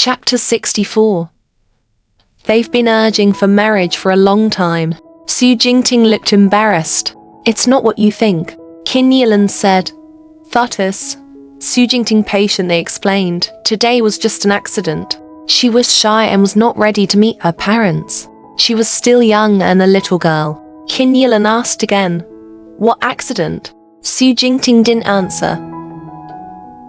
Chapter 64. They've been urging for marriage for a long time. Su Jingting looked embarrassed. It's not what you think, Qin Yilan said. Thutis. Su Jingting patiently explained. Today was just an accident. She was shy and was not ready to meet her parents. She was still young and a little girl. Qin Yilan asked again. What accident? Su Jingting didn't answer.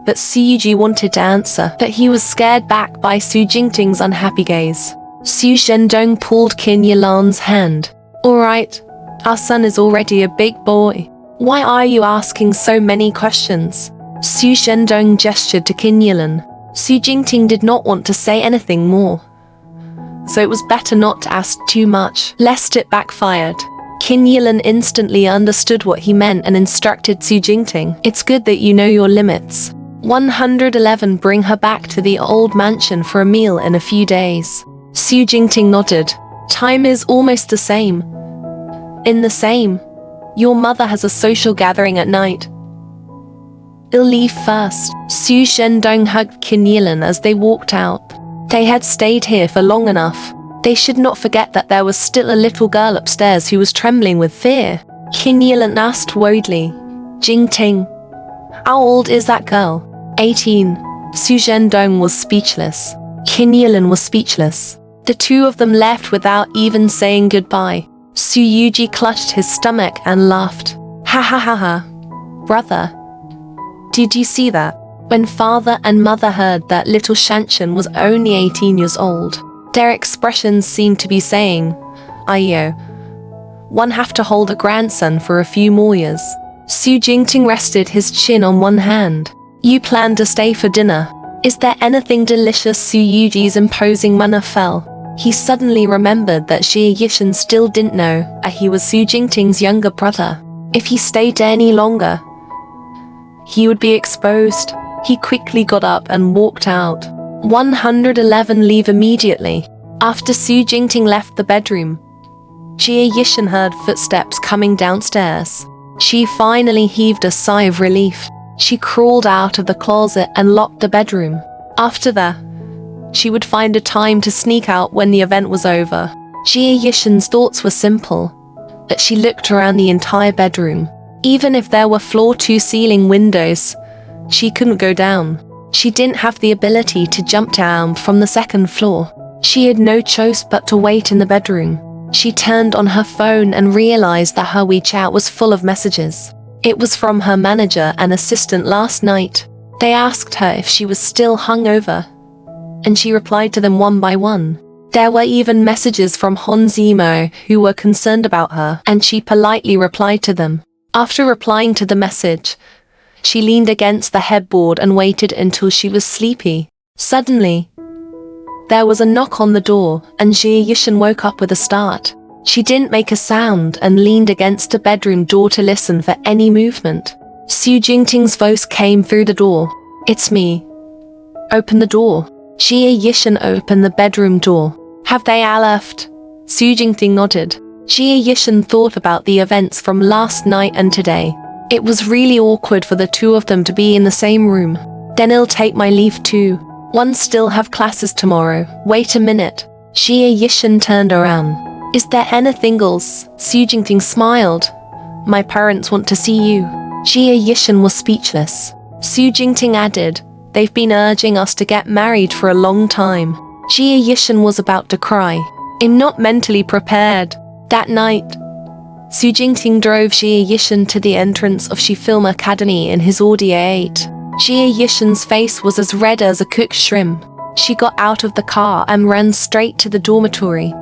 But Su Yuji wanted to answer, but he was scared back by Su Jingting's unhappy gaze. Su Shendong pulled Qin Yilan's hand. Alright, our son is already a big boy. Why are you asking so many questions? Su Shendong gestured to Qin Yilan. Su Jingting did not want to say anything more. So it was better not to ask too much, lest it backfired. Qin Yilan instantly understood what he meant and instructed Su Jingting. It's good that you know your limits. 111 Bring her back to the old mansion for a meal in a few days. Su Jingting nodded. Time is almost the same. In the same. Your mother has a social gathering at night. I'll leave first. Su Shendong hugged Qin Yilan as they walked out. They had stayed here for long enough. They should not forget that there was still a little girl upstairs who was trembling with fear. Qin Yilan asked worriedly. Jingting. How old is that girl? 18. Su Shendong was speechless. Qin Yilan was speechless. The two of them left without even saying goodbye. Su Yuji clutched his stomach and laughed. Ha ha ha ha. Brother. Did you see that? When father and mother heard that little Shanshan was only 18 years old, their expressions seemed to be saying, Ayo. One have to hold a grandson for a few more years. Su Jingting rested his chin on one hand. You plan to stay for dinner. Is there anything delicious? Su Yuji's imposing manner fell. He suddenly remembered that Xie Yishan still didn't know that he was Su Jingting's younger brother. If he stayed any longer, he would be exposed. He quickly got up and walked out. 111 Leave immediately. After Su Jingting left the bedroom, Xie Yishan heard footsteps coming downstairs. She finally heaved a sigh of relief. She crawled out of the closet and locked the bedroom. After that, she would find a time to sneak out when the event was over. Xie Yishan's thoughts were simple, but she looked around the entire bedroom. Even if there were floor-to-ceiling windows, she couldn't go down. She didn't have the ability to jump down from the second floor. She had no choice but to wait in the bedroom. She turned on her phone and realized that her WeChat was full of messages. It was from her manager and assistant last night. They asked her if she was still hungover, and she replied to them one by one. There were even messages from Hon Zimo who were concerned about her, and she politely replied to them. After replying to the message, she leaned against the headboard and waited until she was sleepy. Suddenly, there was a knock on the door, and Xie Yishan woke up with a start. She didn't make a sound and leaned against the bedroom door to listen for any movement. Su Jingting's voice came through the door. It's me. Open the door. Xie Yishan opened the bedroom door. Have they all left? Su Jingting nodded. Xie Yishan thought about the events from last night and today. It was really awkward for the two of them to be in the same room. Then I'll take my leave too. One still have classes tomorrow. Wait a minute. Xie Yishan turned around. Is there anything else? Su Jingting smiled. My parents want to see you. Xie Yishan was speechless. Su Jingting added, they've been urging us to get married for a long time. Xie Yishan was about to cry. I'm not mentally prepared. That night, Su Jingting drove Xie Yishan to the entrance of Shi Film Academy in his Audi A8. Xie Yishan's face was as red as a cooked shrimp. She got out of the car and ran straight to the dormitory.